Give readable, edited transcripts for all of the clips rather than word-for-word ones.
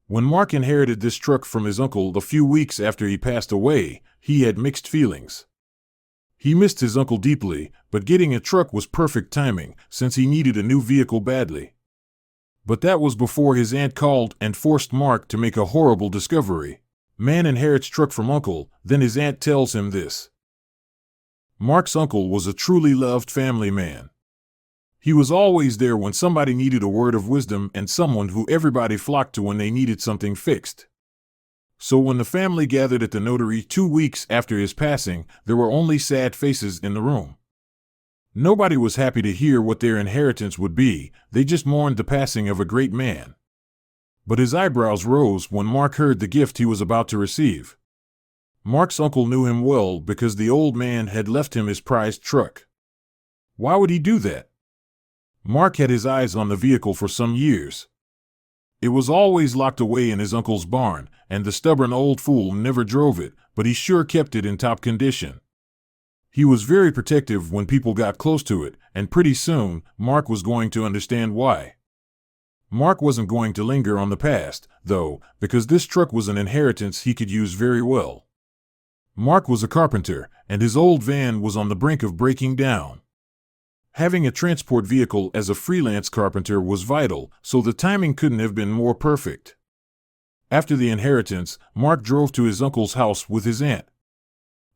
When Mark inherited this truck from his uncle a few weeks after he passed away, he had mixed feelings. He missed his uncle deeply, but getting a truck was perfect timing, since he needed a new vehicle badly. But that was before his aunt called and forced Mark to make a horrible discovery. Man inherits truck from uncle, then his aunt tells him this. Mark's uncle was a truly loved family man. He was always there when somebody needed a word of wisdom and someone who everybody flocked to when they needed something fixed. So when the family gathered at the notary 2 weeks after his passing, there were only sad faces in the room. Nobody was happy to hear what their inheritance would be, they just mourned the passing of a great man. But his eyebrows rose when Mark heard the gift he was about to receive. Mark's uncle knew him well because the old man had left him his prized truck. Why would he do that? Mark had his eyes on the vehicle for some years. It was always locked away in his uncle's barn, and the stubborn old fool never drove it, but he sure kept it in top condition. He was very protective when people got close to it, and pretty soon, Mark was going to understand why. Mark wasn't going to linger on the past, though, because this truck was an inheritance he could use very well. Mark was a carpenter, and his old van was on the brink of breaking down. Having a transport vehicle as a freelance carpenter was vital, so the timing couldn't have been more perfect. After the inheritance, Mark drove to his uncle's house with his aunt.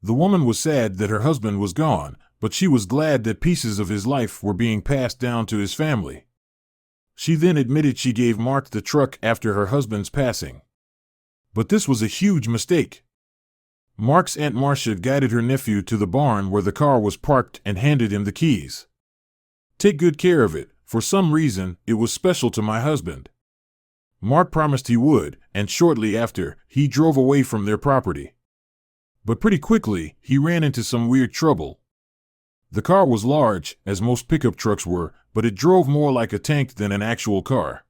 The woman was sad that her husband was gone, but she was glad that pieces of his life were being passed down to his family. She then admitted she gave Mark the truck after her husband's passing. But this was a huge mistake. Mark's Aunt Marsha guided her nephew to the barn where the car was parked and handed him the keys. "Take good care of it. For some reason, it was special to my husband." Mark promised he would, and shortly after, he drove away from their property. But pretty quickly, he ran into some weird trouble. The car was large, as most pickup trucks were, but it drove more like a tank than an actual car.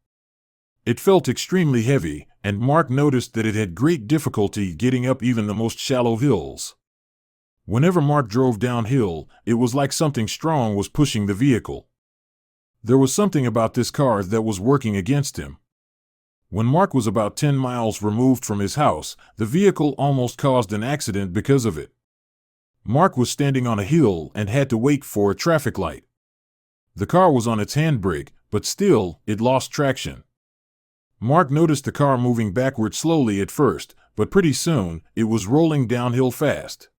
It felt extremely heavy, and Mark noticed that it had great difficulty getting up even the most shallow hills. Whenever Mark drove downhill, it was like something strong was pushing the vehicle. There was something about this car that was working against him. When Mark was about 10 miles removed from his house, the vehicle almost caused an accident because of it. Mark was standing on a hill and had to wait for a traffic light. The car was on its handbrake, but still, it lost traction. Mark noticed the car moving backward slowly at first, but pretty soon, it was rolling downhill fast.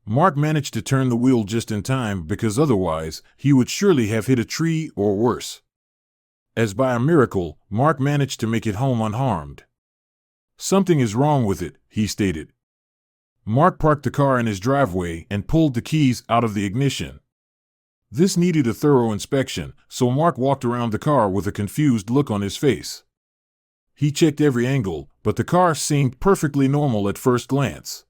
Mark managed to turn the wheel just in time because otherwise, he would surely have hit a tree or worse. As by a miracle, Mark managed to make it home unharmed. "Something is wrong with it," he stated. Mark parked the car in his driveway and pulled the keys out of the ignition. This needed a thorough inspection, so Mark walked around the car with a confused look on his face. He checked every angle, but the car seemed perfectly normal at first glance.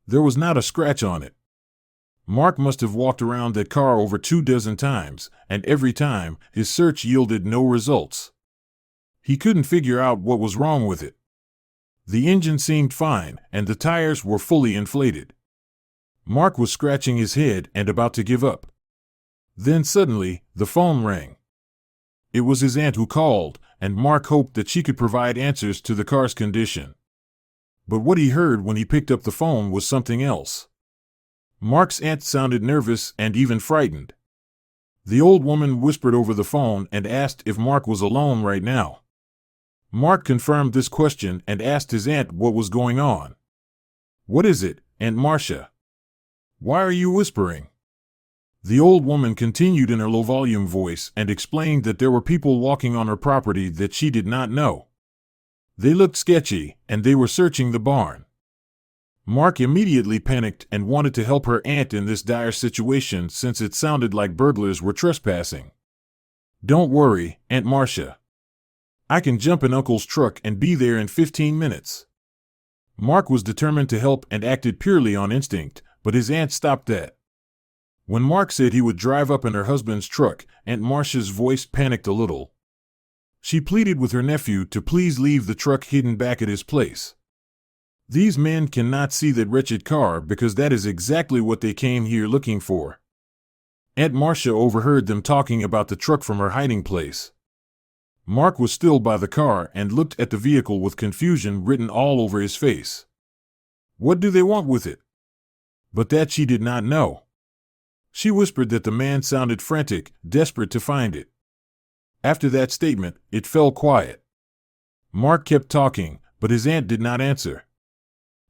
There was not a scratch on it. Mark must have walked around that car over 24 times, and every time, his search yielded no results. He couldn't figure out what was wrong with it. The engine seemed fine, and the tires were fully inflated. Mark was scratching his head and about to give up. Then suddenly, the phone rang. It was his aunt who called, and Mark hoped that she could provide answers to the car's condition. But what he heard when he picked up the phone was something else. Mark's aunt sounded nervous and even frightened. The old woman whispered over the phone and asked if Mark was alone right now. Mark confirmed this question and asked his aunt what was going on. "What is it, Aunt Marsha? Why are you whispering?" The old woman continued in her low-volume voice and explained that there were people walking on her property that she did not know. They looked sketchy, and they were searching the barn. Mark immediately panicked and wanted to help her aunt in this dire situation since it sounded like burglars were trespassing. "Don't worry, Aunt Marsha. I can jump in Uncle's truck and be there in 15 minutes. Mark was determined to help and acted purely on instinct, but his aunt stopped that. When Mark said he would drive up in her husband's truck, Aunt Marsha's voice panicked a little. She pleaded with her nephew to please leave the truck hidden back at his place. These men cannot see that wretched car because that is exactly what they came here looking for. Aunt Marsha overheard them talking about the truck from her hiding place. Mark was still by the car and looked at the vehicle with confusion written all over his face. What do they want with it? But that she did not know. She whispered that the man sounded frantic, desperate to find it. After that statement, it fell quiet. Mark kept talking, but his aunt did not answer.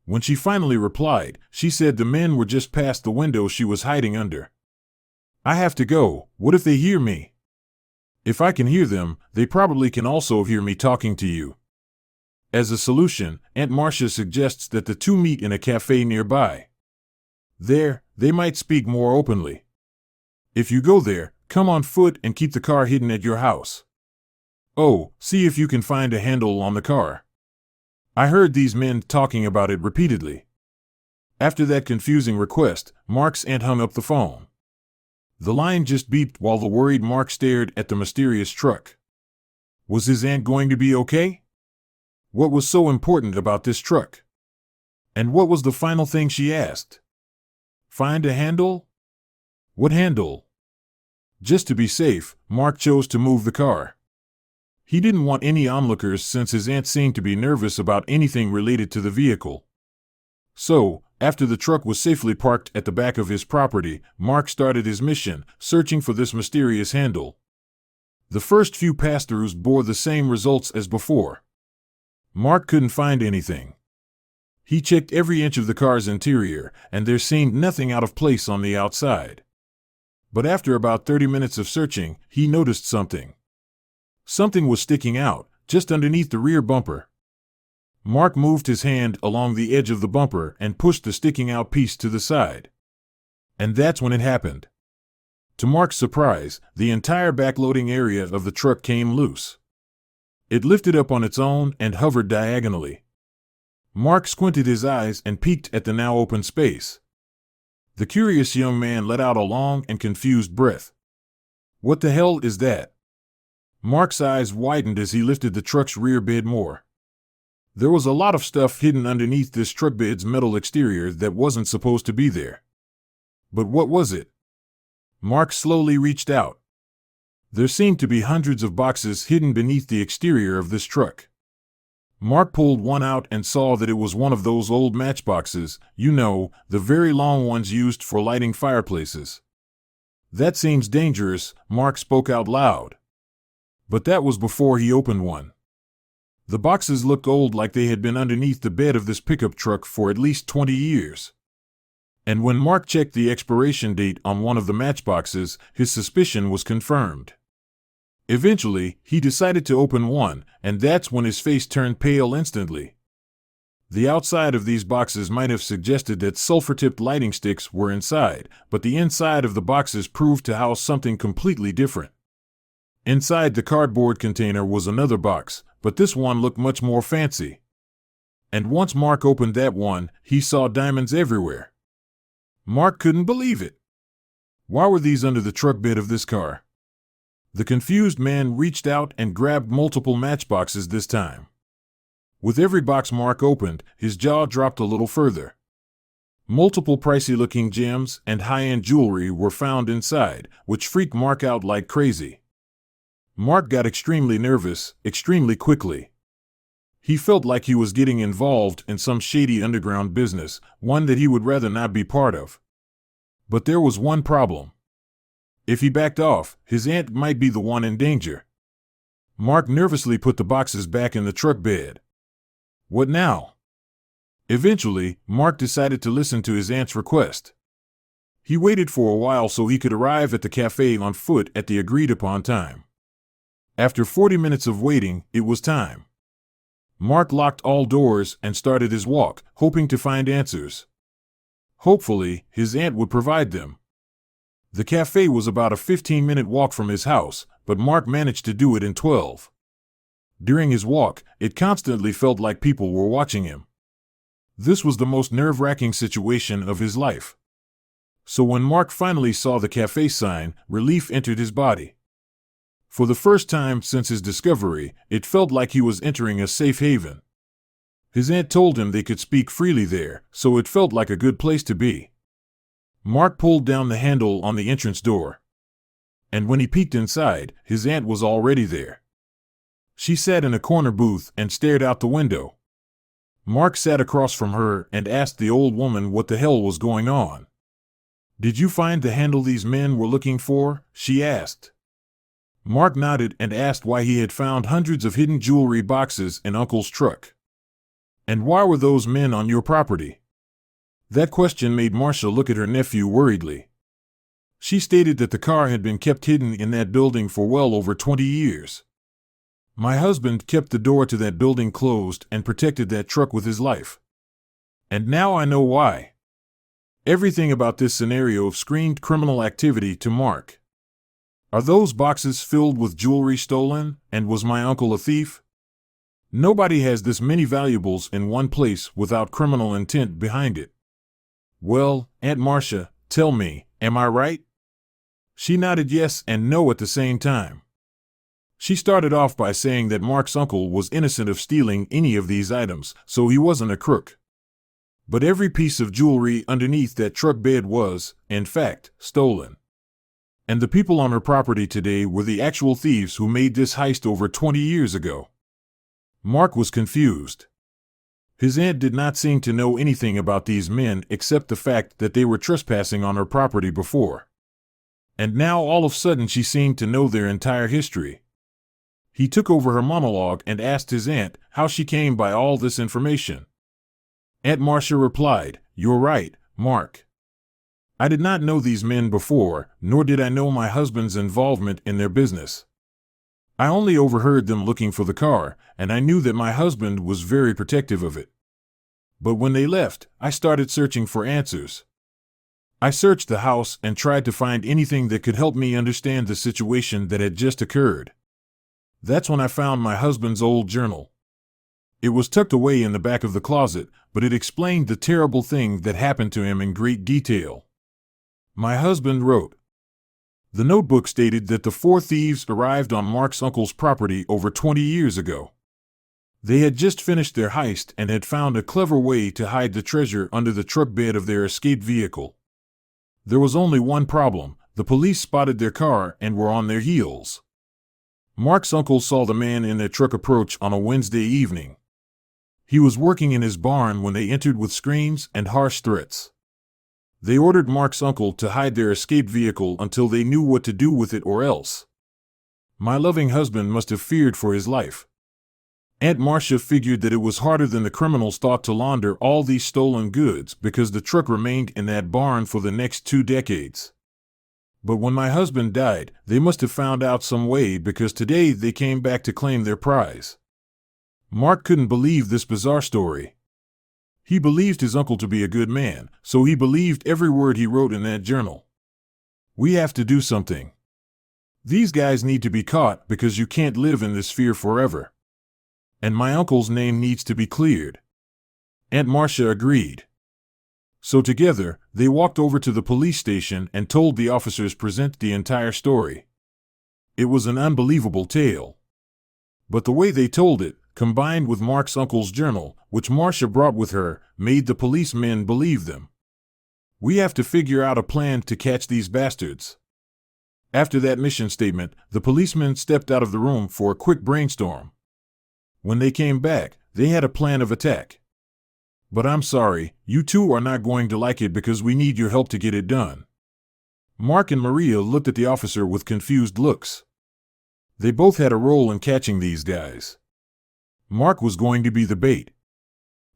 When she finally replied, she said the men were just past the window she was hiding under. I have to go. What if they hear me? If I can hear them, they probably can also hear me talking to you. As a solution, Aunt Marsha suggests that the two meet in a cafe nearby. There, they might speak more openly. If you go there, come on foot and keep the car hidden at your house. Oh, see if you can find a handle on the car. I heard these men talking about it repeatedly. After that confusing request, Mark's aunt hung up the phone. The line just beeped while the worried Mark stared at the mysterious truck. Was his aunt going to be okay? What was so important about this truck? And what was the final thing she asked? Find a handle? What handle? Just to be safe, Mark chose to move the car. He didn't want any onlookers since his aunt seemed to be nervous about anything related to the vehicle. So, after the truck was safely parked at the back of his property, Mark started his mission, searching for this mysterious handle. The first few pass-throughs bore the same results as before. Mark couldn't find anything. He checked every inch of the car's interior, and there seemed nothing out of place on the outside. But after about 30 minutes of searching, he noticed something. Something was sticking out, just underneath the rear bumper. Mark moved his hand along the edge of the bumper and pushed the sticking out piece to the side. And that's when it happened. To Mark's surprise, the entire backloading area of the truck came loose. It lifted up on its own and hovered diagonally. Mark squinted his eyes and peeked at the now open space. The curious young man let out a long and confused breath. What the hell is that? Mark's eyes widened as he lifted the truck's rear bed more. There was a lot of stuff hidden underneath this truck bed's metal exterior that wasn't supposed to be there. But what was it? Mark slowly reached out. There seemed to be hundreds of boxes hidden beneath the exterior of this truck. Mark pulled one out and saw that it was one of those old matchboxes, you know, the very long ones used for lighting fireplaces. That seems dangerous, Mark spoke out loud. But that was before he opened one. The boxes looked old, like they had been underneath the bed of this pickup truck for at least 20 years. And when Mark checked the expiration date on one of the matchboxes, his suspicion was confirmed. Eventually, he decided to open one, and that's when his face turned pale instantly. The outside of these boxes might have suggested that sulfur-tipped lighting sticks were inside, but the inside of the boxes proved to house something completely different. Inside the cardboard container was another box, but this one looked much more fancy. And once Mark opened that one, he saw diamonds everywhere. Mark couldn't believe it. Why were these under the truck bed of this car? The confused man reached out and grabbed multiple matchboxes this time. With every box Mark opened, his jaw dropped a little further. Multiple pricey-looking gems and high-end jewelry were found inside, which freaked Mark out like crazy. Mark got extremely nervous, extremely quickly. He felt like he was getting involved in some shady underground business, one that he would rather not be part of. But there was one problem. If he backed off, his aunt might be the one in danger. Mark nervously put the boxes back in the truck bed. What now? Eventually, Mark decided to listen to his aunt's request. He waited for a while so he could arrive at the cafe on foot at the agreed-upon time. After 40 minutes of waiting, it was time. Mark locked all doors and started his walk, hoping to find answers. Hopefully, his aunt would provide them. The cafe was about a 15-minute walk from his house, but Mark managed to do it in 12. During his walk, it constantly felt like people were watching him. This was the most nerve-wracking situation of his life. So when Mark finally saw the cafe sign, relief entered his body. For the first time since his discovery, it felt like he was entering a safe haven. His aunt told him they could speak freely there, so it felt like a good place to be. Mark pulled down the handle on the entrance door. And when he peeked inside, his aunt was already there. She sat in a corner booth and stared out the window. Mark sat across from her and asked the old woman what the hell was going on. "Did you find the handle these men were looking for?" she asked. Mark nodded and asked why he had found hundreds of hidden jewelry boxes in Uncle's truck. "And why were those men on your property?" That question made Marsha look at her nephew worriedly. She stated that the car had been kept hidden in that building for well over 20 years. "My husband kept the door to that building closed and protected that truck with his life. And now I know why." Everything about this scenario screamed criminal activity to Mark. Are those boxes filled with jewelry stolen, and was my uncle a thief? Nobody has this many valuables in one place without criminal intent behind it. "Well, Aunt Marsha, tell me, am I right?" She nodded yes and no at the same time. She started off by saying that Mark's uncle was innocent of stealing any of these items, so he wasn't a crook. But every piece of jewelry underneath that truck bed was, in fact, stolen. And the people on her property today were the actual thieves who made this heist over 20 years ago. Mark was confused. His aunt did not seem to know anything about these men except the fact that they were trespassing on her property before. And now all of a sudden she seemed to know their entire history. He took over her monologue and asked his aunt how she came by all this information. Aunt Marsha replied, "You're right, Mark. I did not know these men before, nor did I know my husband's involvement in their business. I only overheard them looking for the car, and I knew that my husband was very protective of it. But when they left, I started searching for answers. I searched the house and tried to find anything that could help me understand the situation that had just occurred. That's when I found my husband's old journal. It was tucked away in the back of the closet, but it explained the terrible thing that happened to him in great detail. My husband wrote." The notebook stated that the 4 thieves arrived on Mark's uncle's property over 20 years ago. They had just finished their heist and had found a clever way to hide the treasure under the truck bed of their escaped vehicle. There was only one problem: the police spotted their car and were on their heels. Mark's uncle saw the man in their truck approach on a Wednesday evening. He was working in his barn when they entered with screams and harsh threats. They ordered Mark's uncle to hide their escaped vehicle until they knew what to do with it or else. My loving husband must have feared for his life. Aunt Marsha figured that it was harder than the criminals thought to launder all these stolen goods because the truck remained in that barn for the next 2 decades. But when my husband died, they must have found out some way because today they came back to claim their prize. Mark couldn't believe this bizarre story. He believed his uncle to be a good man, so he believed every word he wrote in that journal. "We have to do something. These guys need to be caught because you can't live in this fear forever. And my uncle's name needs to be cleared." Aunt Marsha agreed. So together, they walked over to the police station and told the officers present the entire story. It was an unbelievable tale. But the way they told it, combined with Mark's uncle's journal, which Marsha brought with her, made the policemen believe them. "We have to figure out a plan to catch these bastards." After that mission statement, the policemen stepped out of the room for a quick brainstorm. When they came back, they had a plan of attack. "But I'm sorry, you two are not going to like it because we need your help to get it done." Mark and Maria looked at the officer with confused looks. They both had a role in catching these guys. Mark was going to be the bait.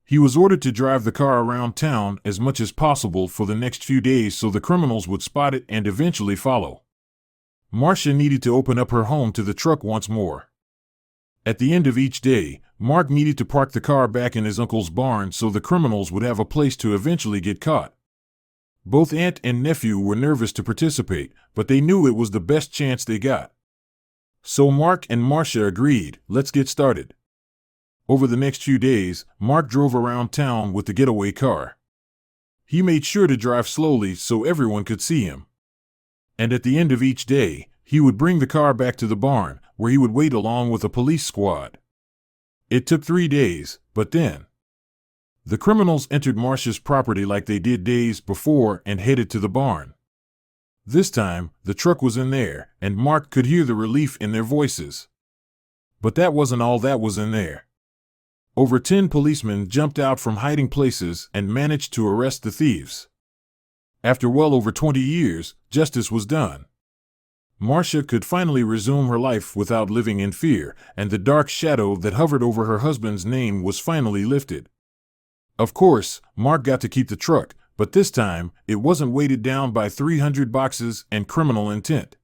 He was ordered to drive the car around town as much as possible for the next few days so the criminals would spot it and eventually follow. Marsha needed to open up her home to the truck once more. At the end of each day, Mark needed to park the car back in his uncle's barn so the criminals would have a place to eventually get caught. Both aunt and nephew were nervous to participate, but they knew it was the best chance they got. So Mark and Marsha agreed, "Let's get started." Over the next few days, Mark drove around town with the getaway car. He made sure to drive slowly so everyone could see him. And at the end of each day, he would bring the car back to the barn, where he would wait along with a police squad. It took 3 days, but then the criminals entered Marsha's property like they did days before and headed to the barn. This time, the truck was in there, and Mark could hear the relief in their voices. But that wasn't all that was in there. Over 10 policemen jumped out from hiding places and managed to arrest the thieves. After well over 20 years, justice was done. Marsha could finally resume her life without living in fear, and the dark shadow that hovered over her husband's name was finally lifted. Of course, Mark got to keep the truck, but this time, it wasn't weighted down by 300 boxes and criminal intent.